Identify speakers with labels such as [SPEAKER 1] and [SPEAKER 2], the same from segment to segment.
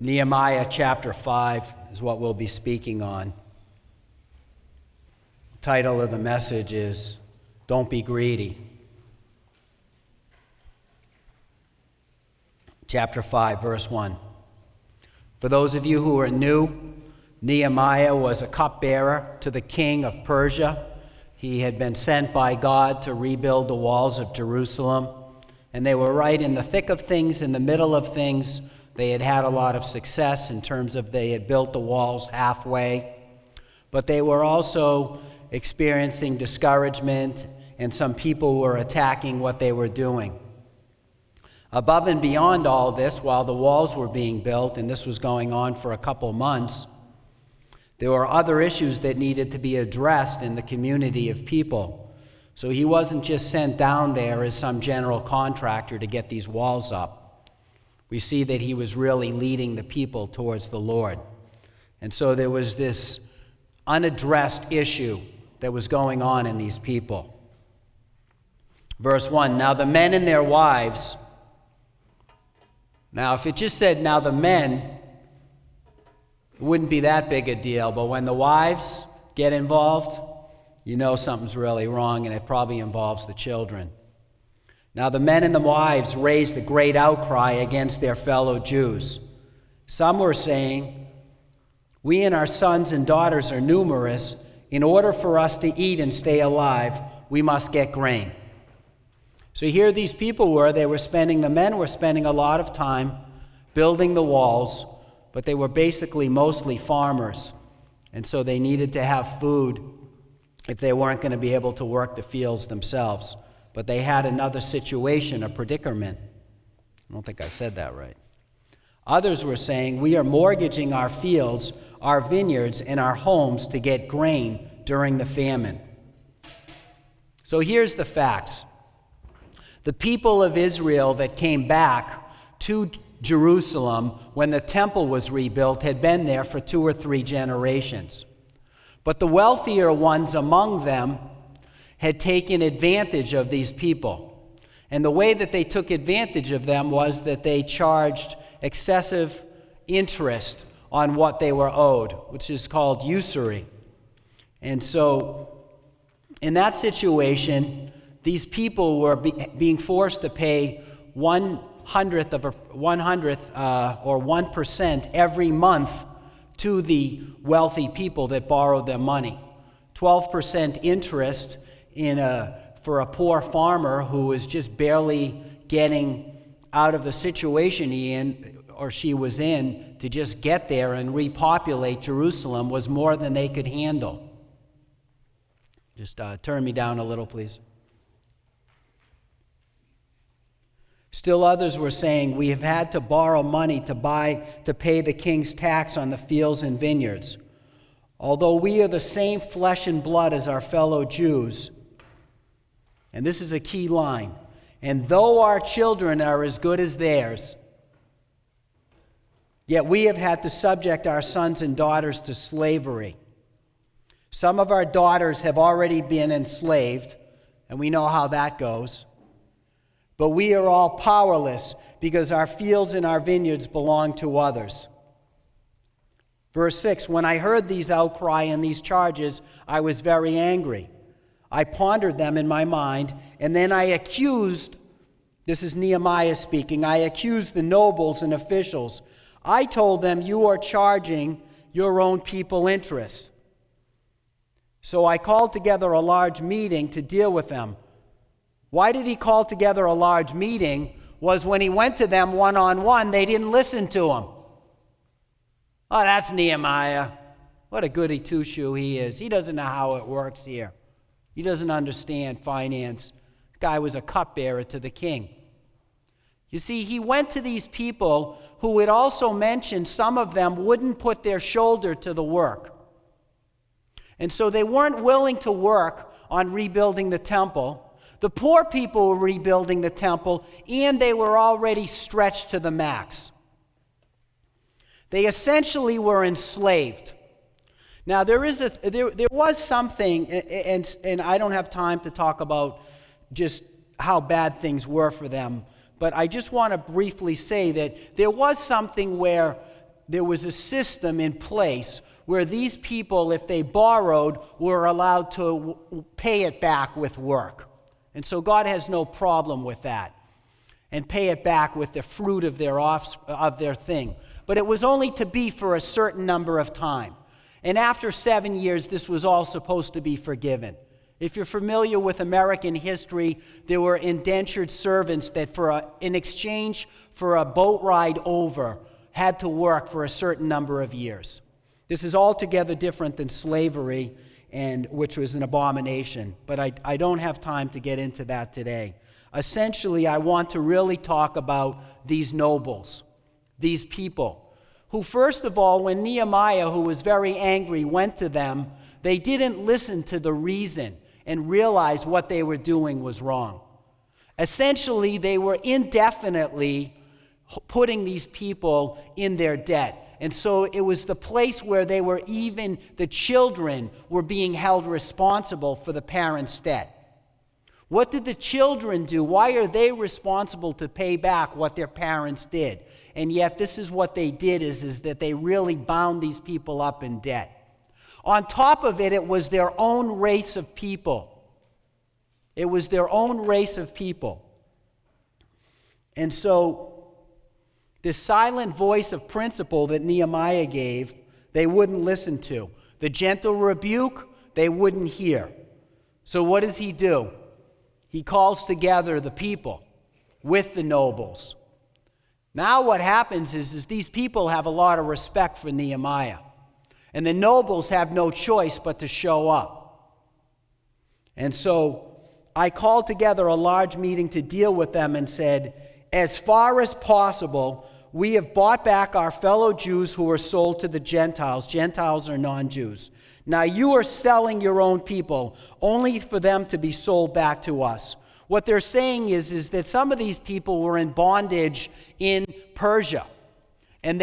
[SPEAKER 1] Nehemiah chapter 5 is what we'll be speaking on. The title of the message is, Don't Be Greedy. Chapter 5, verse 1. For those of you who are new, Nehemiah was a cupbearer to the king of Persia. He had been sent by God to rebuild the walls of Jerusalem, and they were right in the thick of things, in the middle of things. They had had a lot of success in terms of they had built the walls halfway, but they were also experiencing discouragement, and some people were attacking what they were doing. Above and beyond all this, while the walls were being built, and this was going on for a couple months, there were other issues that needed to be addressed in the community of people. So he wasn't just sent down there as some general contractor to get these walls up. We see that he was really leading the people towards the Lord. And so there was this unaddressed issue that was going on in these people. Verse 1, now the men and their wives. Now, if it just said, now the men, it wouldn't be that big a deal. But when the wives get involved, you know something's really wrong, and it probably involves the children. Now the men and the wives raised a great outcry against their fellow Jews. Some were saying, we and our sons and daughters are numerous. In order for us to eat and stay alive, we must get grain. So here these people were, the men were spending a lot of time building the walls, but they were basically mostly farmers. And so they needed to have food if they weren't going to be able to work the fields themselves. But they had another situation, a predicament. I don't think I said that right. Others were saying, we are mortgaging our fields, our vineyards, and our homes to get grain during the famine. So here's the facts. The people of Israel that came back to Jerusalem when the temple was rebuilt had been there for 2 or 3 generations. But the wealthier ones among them had taken advantage of these people. And the way that they took advantage of them was that they charged excessive interest on what they were owed, which is called usury. And so in that situation, these people were being forced to pay 1/100th or 1% every month to the wealthy people that borrowed their money. 12% interest for a poor farmer who was just barely getting out of the situation she was in to just get there and repopulate Jerusalem was more than they could handle. Just turn me down a little, please. Still others were saying, we have had to borrow money to pay the king's tax on the fields and vineyards. Although we are the same flesh and blood as our fellow Jews, and this is a key line, and though our children are as good as theirs, yet we have had to subject our sons and daughters to slavery. Some of our daughters have already been enslaved, and we know how that goes. But we are all powerless because our fields and our vineyards belong to others. Verse 6, when I heard these outcry and these charges, I was very angry. I pondered them in my mind, and then I accused, this is Nehemiah speaking, I accused the nobles and officials. I told them, you are charging your own people interest. So I called together a large meeting to deal with them. Why did he call together a large meeting? Was when he went to them one-on-one, they didn't listen to him. Oh, that's Nehemiah. What a goody two-shoe he is. He doesn't know how it works here. He doesn't understand finance. The guy was a cupbearer to the king. You see, he went to these people who had also mentioned some of them wouldn't put their shoulder to the work. And so they weren't willing to work on rebuilding the temple. The poor people were rebuilding the temple, and they were already stretched to the max. They essentially were enslaved. Now, there was something, and I don't have time to talk about just how bad things were for them, but I just want to briefly say that there was something where there was a system in place where these people, if they borrowed, were allowed to pay it back with work. And so God has no problem with that, and pay it back with the fruit of their thing. But it was only to be for a certain number of time. And after 7 years, this was all supposed to be forgiven. If you're familiar with American history, there were indentured servants that in exchange for a boat ride over, had to work for a certain number of years. This is altogether different than slavery, which was an abomination. But I don't have time to get into that today. Essentially, I want to really talk about these nobles, these people, who first of all, when Nehemiah, who was very angry, went to them, they didn't listen to the reason and realize what they were doing was wrong. Essentially, they were indefinitely putting these people in their debt. And so it was the place where the children were being held responsible for the parents' debt. What did the children do? Why are they responsible to pay back what their parents did? And yet this is what they did, is that they really bound these people up in debt. On top of it, it was their own race of people. It was their own race of people. And so this silent voice of principle that Nehemiah gave, they wouldn't listen to. The gentle rebuke, they wouldn't hear. So what does he do? He calls together the people with the nobles. Now what happens is these people have a lot of respect for Nehemiah. And the nobles have no choice but to show up. And so I called together a large meeting to deal with them and said, as far as possible, we have bought back our fellow Jews who were sold to the Gentiles. Gentiles are non-Jews. Now you are selling your own people only for them to be sold back to us. What they're saying is that some of these people were in bondage in Persia. And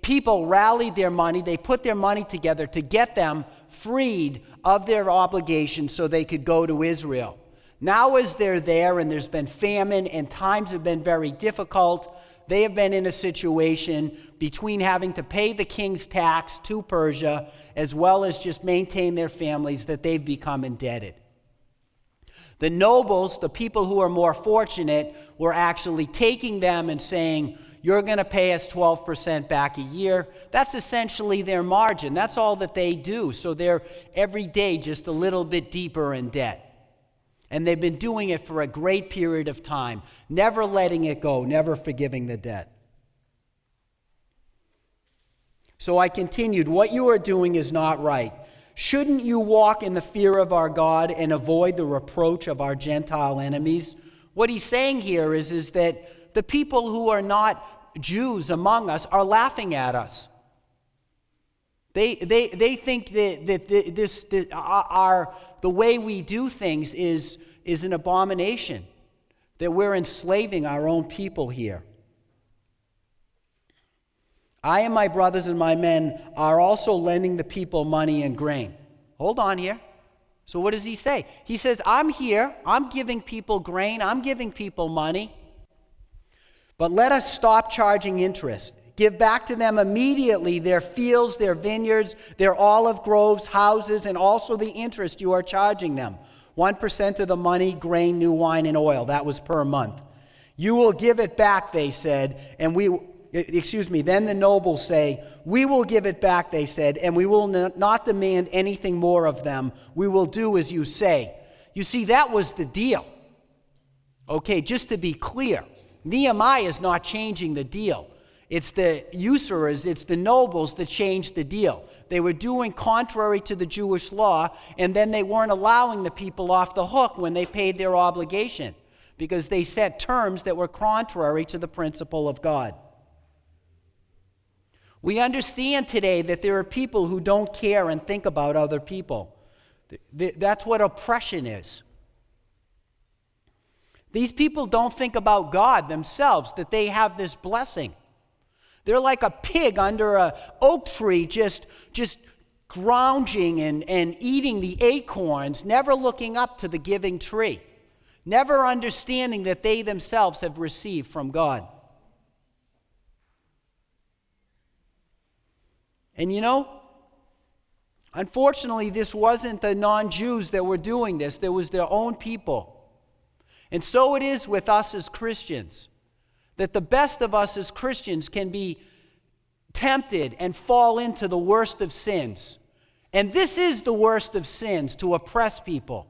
[SPEAKER 1] people rallied their money, they put their money together to get them freed of their obligations so they could go to Israel. Now as they're there and there's been famine and times have been very difficult, they have been in a situation between having to pay the king's tax to Persia as well as just maintain their families that they've become indebted. The nobles, the people who are more fortunate, were actually taking them and saying, you're going to pay us 12% back a year. That's essentially their margin. That's all that they do. So they're every day just a little bit deeper in debt. And they've been doing it for a great period of time, never letting it go, never forgiving the debt. So I continued, what you are doing is not right. Shouldn't you walk in the fear of our God and avoid the reproach of our Gentile enemies? What he's saying here is that the people who are not Jews among us are laughing at us. They think that the way we do things is an abomination, that we're enslaving our own people here. I and my brothers and my men are also lending the people money and grain. Hold on here. So what does he say? He says, I'm here, I'm giving people grain, I'm giving people money, but let us stop charging interest. Give back to them immediately their fields, their vineyards, their olive groves, houses, and also the interest you are charging them. 1% of the money, grain, new wine, and oil. That was per month. You will give it back, they said, then the nobles say, we will give it back, they said, and we will not demand anything more of them. We will do as you say. You see, that was the deal. Okay, just to be clear, Nehemiah is not changing the deal. It's the usurers, it's the nobles that changed the deal. They were doing contrary to the Jewish law, and then they weren't allowing the people off the hook when they paid their obligation, because they set terms that were contrary to the principle of God. We understand today that there are people who don't care and think about other people. That's what oppression is. These people don't think about God themselves, that they have this blessing. They're like a pig under an oak tree, just grounding and eating the acorns, never looking up to the giving tree, never understanding that they themselves have received from God. And unfortunately, this wasn't the non-Jews that were doing this. There was their own people. And so it is with us as Christians, that the best of us as Christians can be tempted and fall into the worst of sins. And this is the worst of sins, to oppress people.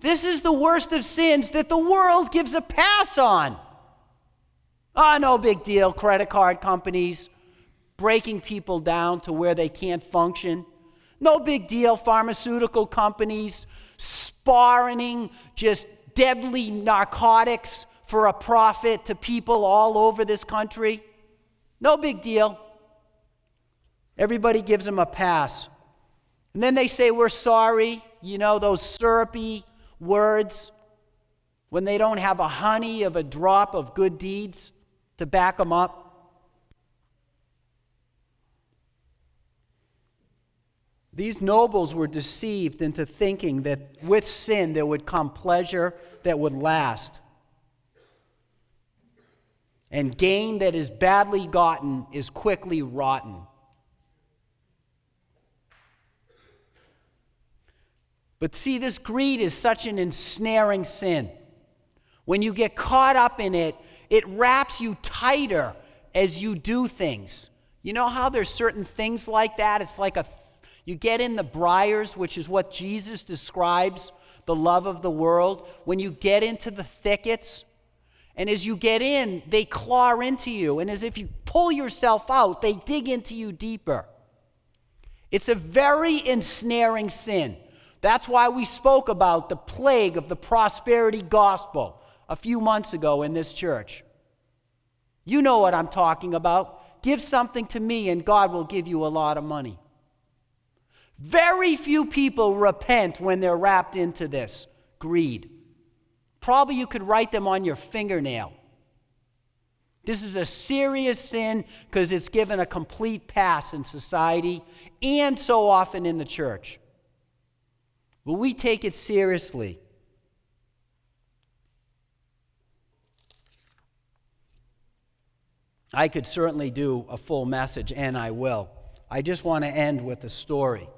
[SPEAKER 1] This is the worst of sins that the world gives a pass on. No big deal. Credit card companies breaking people down to where they can't function. No big deal. Pharmaceutical companies sparring just deadly narcotics for a profit to people all over this country. No big deal. Everybody gives them a pass. And then they say, we're sorry. Those syrupy words when they don't have a honey of a drop of good deeds to back them up. These nobles were deceived into thinking that with sin there would come pleasure that would last. And gain that is badly gotten is quickly rotten. But see, this greed is such an ensnaring sin. When you get caught up in it, it wraps you tighter as you do things. You know how there's certain things like that? It's like you get in the briars, which is what Jesus describes the love of the world. When you get into the thickets, and as you get in, they claw into you. And as if you pull yourself out, they dig into you deeper. It's a very ensnaring sin. That's why we spoke about the plague of the prosperity gospel a few months ago in this church. You know what I'm talking about. Give something to me and God will give you a lot of money. Very few people repent when they're wrapped into this greed. Probably you could write them on your fingernail. This is a serious sin because it's given a complete pass in society and so often in the church. But we take it seriously. I could certainly do a full message, and I will. I just want to end with a story,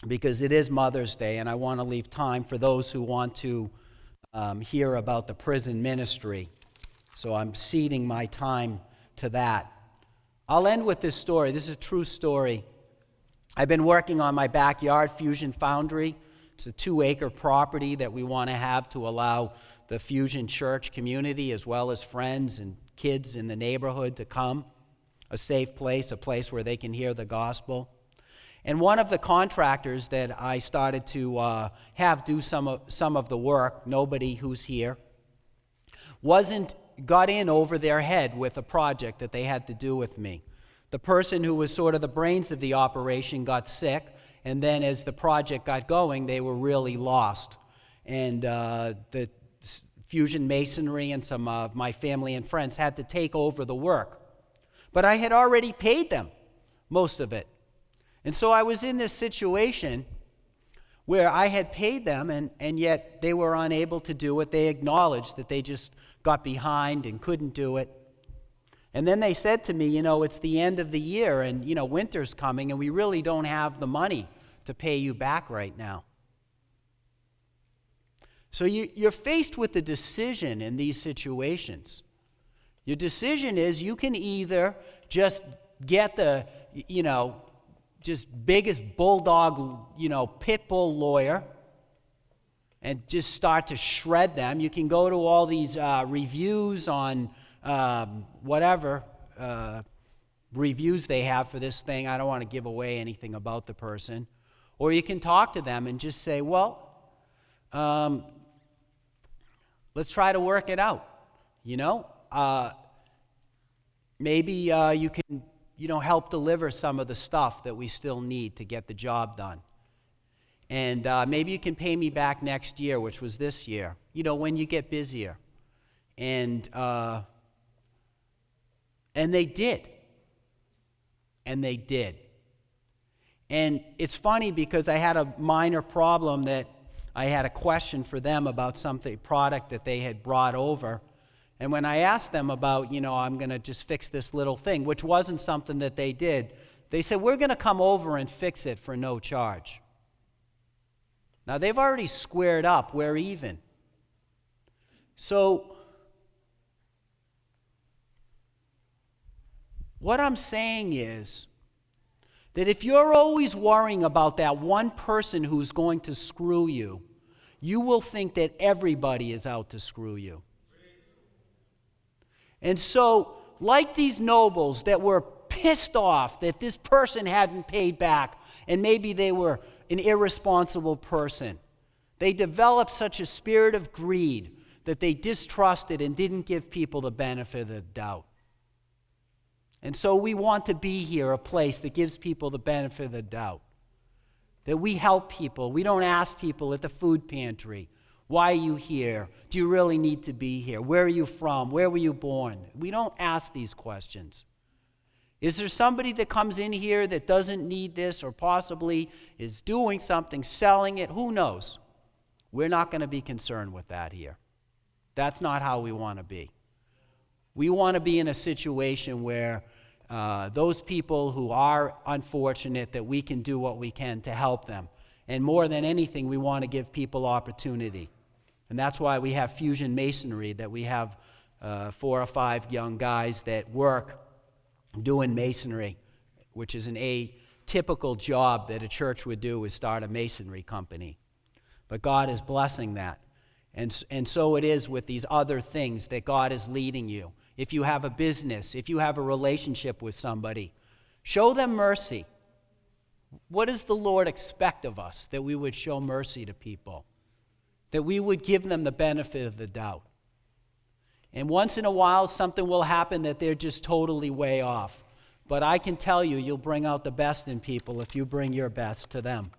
[SPEAKER 1] because it is Mother's Day, and I want to leave time for those who want to hear about the prison ministry. So I'm ceding my time to that. I'll end with this story. This is a true story. I've been working on my backyard Fusion Foundry. It's a 2-acre property that we want to have to allow the Fusion Church community, as well as friends and kids in the neighborhood, to come. A safe place, a place where they can hear the gospel. And one of the contractors that I started to have do some of the work, nobody who's here, got in over their head with a project that they had to do with me. The person who was sort of the brains of the operation got sick, and then as the project got going, they were really lost. And the Fusion Masonry and some of my family and friends had to take over the work. But I had already paid them most of it. And so I was in this situation where I had paid them, and yet they were unable to do it. They acknowledged that they just got behind and couldn't do it. And then they said to me, it's the end of the year, and, winter's coming, and we really don't have the money to pay you back right now. So you're faced with a decision in these situations. Your decision is you can either just get the, just biggest bulldog, pit bull lawyer and just start to shred them. You can go to all these reviews on whatever reviews they have for this thing. I don't want to give away anything about the person. Or you can talk to them and just say, let's try to work it out. Maybe you can help deliver some of the stuff that we still need to get the job done. And maybe you can pay me back next year, which was this year, when you get busier. And they did. And they did. And it's funny because I had a minor problem that I had a question for them about product that they had brought over. And when I asked them about, I'm going to just fix this little thing, which wasn't something that they did, they said, we're going to come over and fix it for no charge. Now, they've already squared up. We're even. So, what I'm saying is that if you're always worrying about that one person who's going to screw you, you will think that everybody is out to screw you. And so, like these nobles that were pissed off that this person hadn't paid back, and maybe they were an irresponsible person, they developed such a spirit of greed that they distrusted and didn't give people the benefit of the doubt. And so we want to be here, a place that gives people the benefit of the doubt. That we help people. We don't ask people at the food pantry, why are you here? Do you really need to be here? Where are you from? Where were you born? We don't ask these questions. Is there somebody that comes in here that doesn't need this or possibly is doing something, selling it? Who knows? We're not going to be concerned with that here. That's not how we want to be. We want to be in a situation where those people who are unfortunate, that we can do what we can to help them. And more than anything, we want to give people opportunity. And that's why we have Fusion Masonry, that we have 4 or 5 young guys that work doing masonry, which is an atypical job that a church would do, is start a masonry company. But God is blessing that. And so it is with these other things that God is leading you. If you have a business, if you have a relationship with somebody, show them mercy. What does the Lord expect of us? That we would show mercy to people. That we would give them the benefit of the doubt. And once in a while, something will happen that they're just totally way off. But I can tell you, you'll bring out the best in people if you bring your best to them.